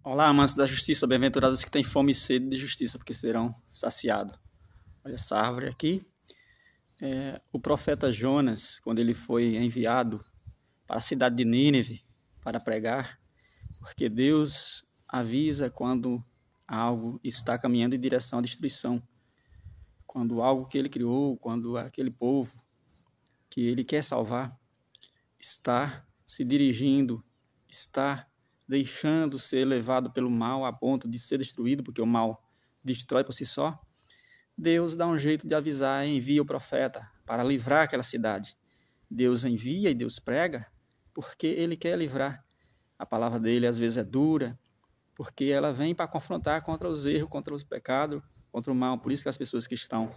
Olá, amantes da justiça, bem-aventurados que têm fome e sede de justiça, porque serão saciados. Olha essa árvore aqui. O profeta Jonas, quando ele foi enviado para a cidade de Nínive para pregar, porque Deus avisa quando algo está caminhando em direção à destruição. Quando algo que ele criou, quando aquele povo que ele quer salvar está se dirigindo, está deixando ser levado pelo mal a ponto de ser destruído, porque o mal destrói por si só, Deus dá um jeito de avisar e envia o profeta para livrar aquela cidade. Deus envia e Deus prega porque ele quer livrar. A palavra dele às vezes é dura, porque ela vem para confrontar contra os erros, contra os pecados, contra o mal. Por isso que as pessoas que estão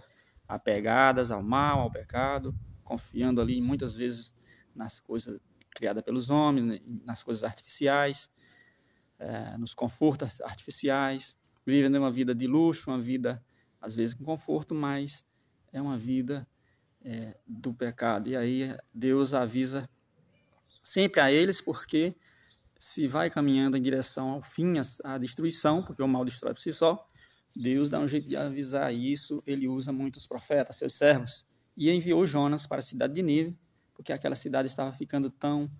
apegadas ao mal, ao pecado, confiando ali muitas vezes nas coisas criadas pelos homens, nas coisas artificiais, nos confortos artificiais, vivendo uma vida de luxo, uma vida às vezes com conforto, mas é uma vida do pecado. E aí Deus avisa sempre a eles, porque se vai caminhando em direção ao fim, à destruição, porque o mal destrói por si só, Deus dá um jeito de avisar isso. Ele usa muitos profetas, seus servos, e enviou Jonas para a cidade de Nínive, porque aquela cidade estava ficando tão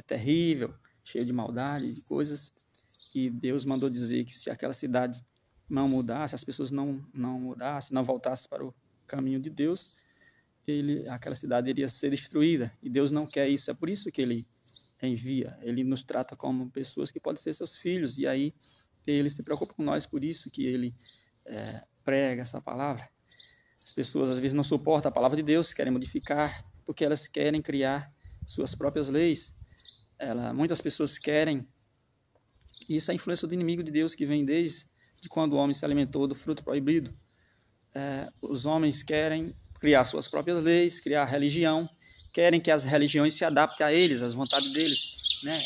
terrível, cheia de maldade, de coisas, e Deus mandou dizer que se aquela cidade não mudasse, as pessoas não mudassem, não voltassem para o caminho de Deus, aquela cidade iria ser destruída, e Deus não quer isso. É por isso que ele envia, ele nos trata como pessoas que podem ser seus filhos, e aí ele se preocupa com nós, por isso que ele prega essa palavra. As pessoas às vezes não suportam a palavra de Deus, querem modificar, porque elas querem criar suas próprias leis. Muitas pessoas querem, isso é a influência do inimigo de Deus, que vem desde quando o homem se alimentou do fruto proibido. Os homens querem criar suas próprias leis, criar religião, querem que as religiões se adaptem a eles, às vontades deles, né?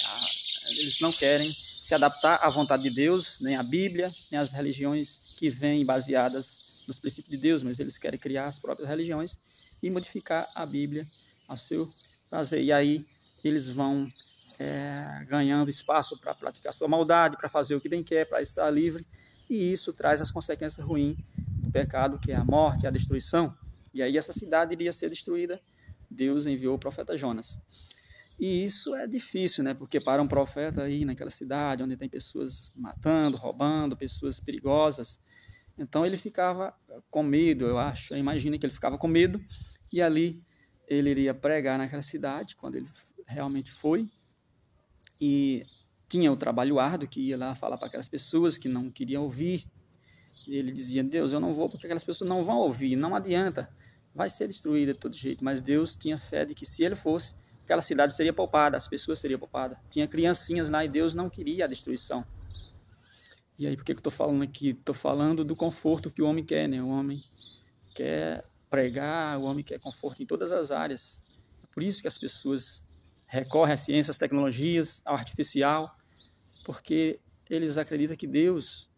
Eles não querem se adaptar à vontade de Deus, nem à Bíblia, nem às religiões que vêm baseadas nos princípios de Deus, mas eles querem criar as próprias religiões e modificar a Bíblia ao seu prazer. E aí eles vão ganhando espaço para praticar sua maldade, para fazer o que bem quer, para estar livre, e isso traz as consequências ruins do pecado, que é a morte, a destruição. E aí essa cidade iria ser destruída. Deus enviou o profeta Jonas. E isso é difícil, né? Porque para um profeta aí naquela cidade, onde tem pessoas matando, roubando, pessoas perigosas, então ele ficava com medo, eu imagino que ele ficava com medo, e ali ele iria pregar naquela cidade, quando ele realmente foi, e tinha o trabalho árduo, que ia lá falar para aquelas pessoas que não queriam ouvir. E ele dizia: Deus, eu não vou, porque aquelas pessoas não vão ouvir, não adianta, vai ser destruída de todo jeito. Mas Deus tinha fé de que se ele fosse, aquela cidade seria poupada, as pessoas seriam poupadas. Tinha criancinhas lá e Deus não queria a destruição. E aí, por que eu estou falando aqui? Estou falando do conforto que o homem quer, né? O homem quer pregar, o homem quer conforto em todas as áreas. É por isso que as pessoas recorrem às ciências, às tecnologias, ao artificial, porque eles acreditam que Deus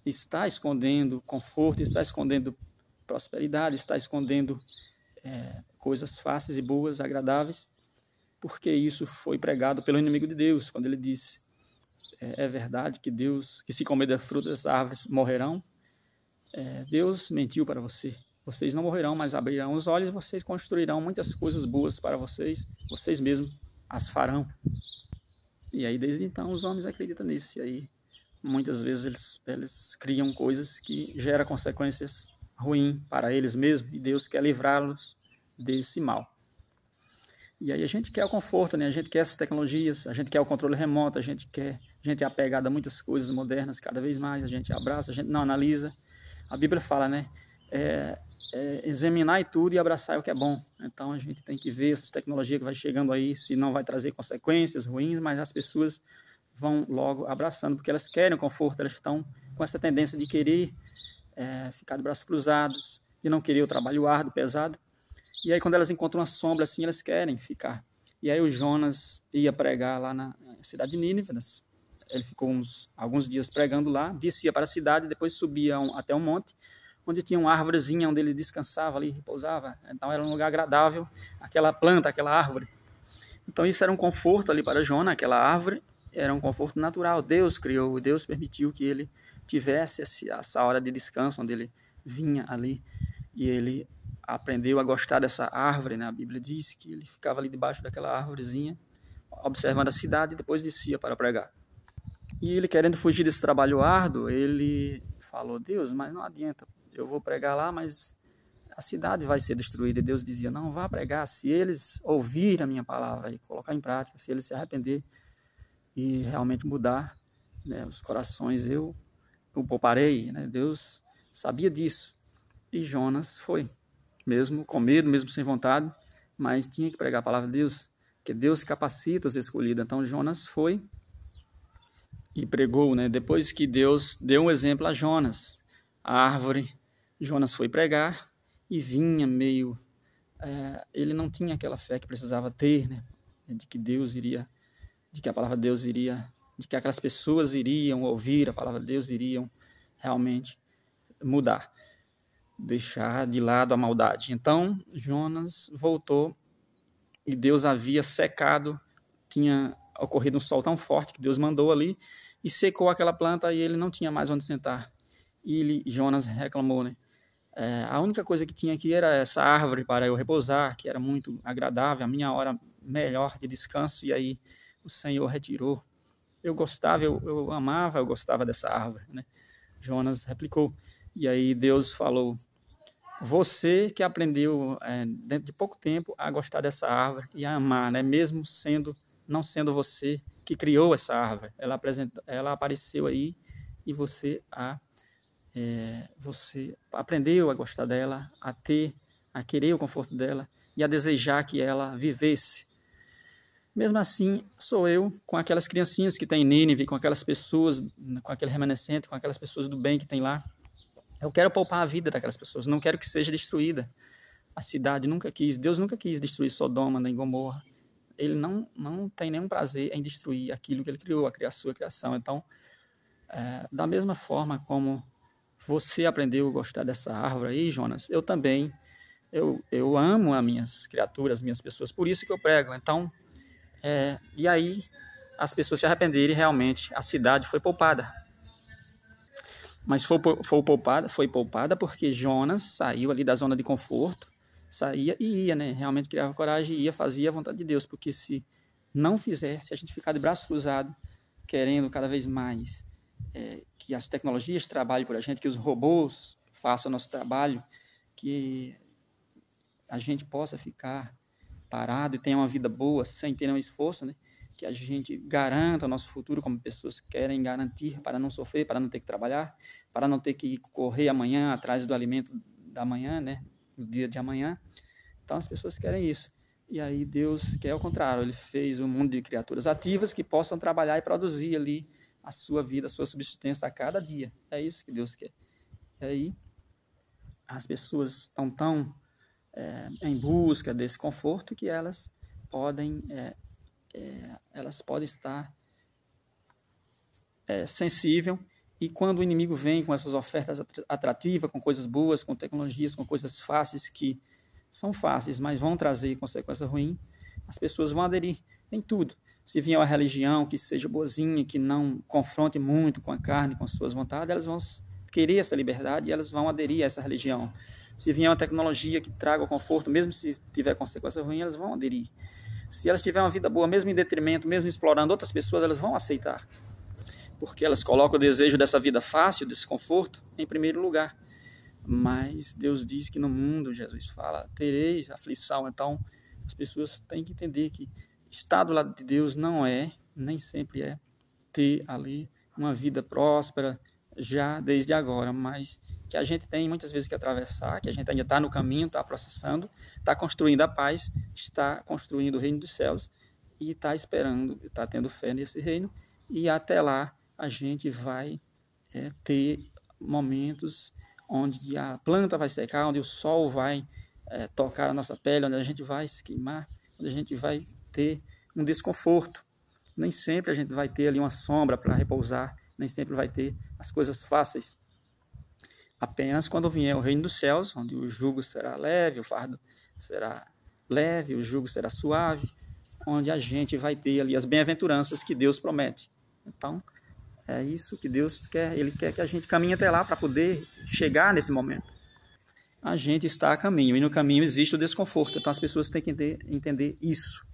está escondendo conforto, está escondendo prosperidade, está escondendo coisas fáceis e boas, agradáveis, porque isso foi pregado pelo inimigo de Deus, quando ele disse: é verdade que Deus, que se comer da fruta das árvores morrerão. Deus mentiu para você. Vocês não morrerão, mas abrirão os olhos e vocês construirão muitas coisas boas para vocês, vocês mesmos as farão. E aí, desde então, os homens acreditam nisso. E aí, muitas vezes, eles criam coisas que geram consequências ruins para eles mesmos, e Deus quer livrá-los desse mal. E aí a gente quer o conforto, né? A gente quer essas tecnologias, a gente quer o controle remoto, a gente é apegado a muitas coisas modernas, cada vez mais, a gente abraça, a gente não analisa. A Bíblia fala, né? Examinar tudo e abraçar o que é bom. Então a gente tem que ver essas tecnologias que vai chegando aí, se não vai trazer consequências ruins, mas as pessoas vão logo abraçando, porque elas querem o conforto, elas estão com essa tendência de querer ficar de braços cruzados, de não querer o trabalho árduo, pesado. E aí quando elas encontram uma sombra assim, elas querem ficar. E aí o Jonas ia pregar lá na cidade de Nínive. Ele ficou alguns dias pregando lá, descia para a cidade, depois subia até um monte, onde tinha uma árvorezinha onde ele descansava ali, repousava. Então era um lugar agradável, aquela planta, aquela árvore. Então isso era um conforto ali para Jonas, aquela árvore, era um conforto natural. Deus criou, Deus permitiu que ele tivesse essa hora de descanso, onde ele vinha ali e ele aprendeu a gostar dessa árvore, né? A Bíblia diz que ele ficava ali debaixo daquela árvorezinha, observando a cidade e depois descia para pregar. E ele, querendo fugir desse trabalho árduo, ele falou: Deus, mas não adianta, eu vou pregar lá, mas a cidade vai ser destruída. E Deus dizia: não, vá pregar, se eles ouvirem a minha palavra e colocar em prática, se eles se arrepender e realmente mudar, né, os corações, eu o pouparei, né? Deus sabia disso. E Jonas foi, mesmo com medo, mesmo sem vontade, mas tinha que pregar a palavra de Deus, que Deus capacita os escolhidos. Então Jonas foi e pregou, né? Depois que Deus deu um exemplo a Jonas, a árvore, Jonas foi pregar e vinha meio... ele não tinha aquela fé que precisava ter, né? De que Deus iria, de que a palavra de Deus iria, de que aquelas pessoas iriam ouvir a palavra de Deus, iriam realmente mudar, deixar de lado a maldade. Então Jonas voltou e Deus havia secado, tinha ocorrido um sol tão forte que Deus mandou ali e secou aquela planta e ele não tinha mais onde sentar. E Jonas reclamou, né? A única coisa que tinha aqui era essa árvore para eu repousar, que era muito agradável, a minha hora melhor de descanso, e aí o Senhor retirou. Eu gostava, eu amava, eu gostava dessa árvore, né? Jonas replicou. E aí Deus falou: você que aprendeu dentro de pouco tempo a gostar dessa árvore e a amar, né? Mesmo não sendo você que criou essa árvore, ela apareceu aí e você aprendeu a gostar dela, a querer o conforto dela e a desejar que ela vivesse. Mesmo assim, sou eu com aquelas criancinhas que tem em Nínive, com aquelas pessoas, com aquele remanescente, com aquelas pessoas do bem que tem lá. Eu quero poupar a vida daquelas pessoas, não quero que seja destruída. A cidade nunca quis, Deus nunca quis destruir Sodoma nem Gomorra. Ele não tem nenhum prazer em destruir aquilo que ele criou, a sua criação. Então, da mesma forma como você aprendeu a gostar dessa árvore aí, Jonas, eu também, eu amo as minhas criaturas, as minhas pessoas, por isso que eu prego. Então, e aí as pessoas se arrependerem, realmente a cidade foi poupada. Mas foi poupada porque Jonas saiu ali da zona de conforto, saía e ia, né? Realmente criava coragem e ia, fazia a vontade de Deus, porque se não fizesse, a gente ficar de braço cruzado, querendo cada vez mais que as tecnologias trabalhem por a gente, que os robôs façam o nosso trabalho, que a gente possa ficar parado e tenha uma vida boa sem ter nenhum esforço, né? Que a gente garanta o nosso futuro como pessoas querem garantir, para não sofrer, para não ter que trabalhar, para não ter que correr amanhã atrás do alimento da manhã, né? No dia de amanhã. Então as pessoas querem isso. E aí Deus quer o contrário, ele fez um mundo de criaturas ativas que possam trabalhar e produzir ali a sua vida, a sua subsistência a cada dia. É isso que Deus quer. E aí as pessoas estão tão em busca desse conforto que elas podem estar sensível, e quando o inimigo vem com essas ofertas atrativas, com coisas boas, com tecnologias, com coisas fáceis, que são fáceis, mas vão trazer consequência ruim, as pessoas vão aderir em tudo. Se vier uma religião que seja boazinha, que não confronte muito com a carne, com suas vontades, elas vão querer essa liberdade e elas vão aderir a essa religião. Se vier uma tecnologia que traga o conforto, mesmo se tiver consequência ruim, elas vão aderir. Se elas tiverem uma vida boa, mesmo em detrimento, mesmo explorando outras pessoas, elas vão aceitar. Porque elas colocam o desejo dessa vida fácil, desse conforto, em primeiro lugar. Mas Deus diz que no mundo, Jesus fala, tereis aflição. Então, as pessoas têm que entender que estar do lado de Deus não nem sempre é ter ali uma vida próspera já desde agora, mas que a gente tem muitas vezes que atravessar, que a gente ainda está no caminho, está processando, está construindo a paz, está construindo o reino dos céus e está esperando, está tendo fé nesse reino, e até lá a gente vai ter momentos onde a planta vai secar, onde o sol vai tocar a nossa pele, onde a gente vai se queimar, onde a gente vai ter um desconforto. Nem sempre a gente vai ter ali uma sombra para repousar, nem sempre vai ter as coisas fáceis. Apenas quando vier o reino dos céus, onde o jugo será leve, o fardo será leve, o jugo será suave, onde a gente vai ter ali as bem-aventuranças que Deus promete. Então, é isso que Deus quer. Ele quer que a gente caminhe até lá para poder chegar nesse momento. A gente está a caminho, e no caminho existe o desconforto. Então, as pessoas têm que entender isso.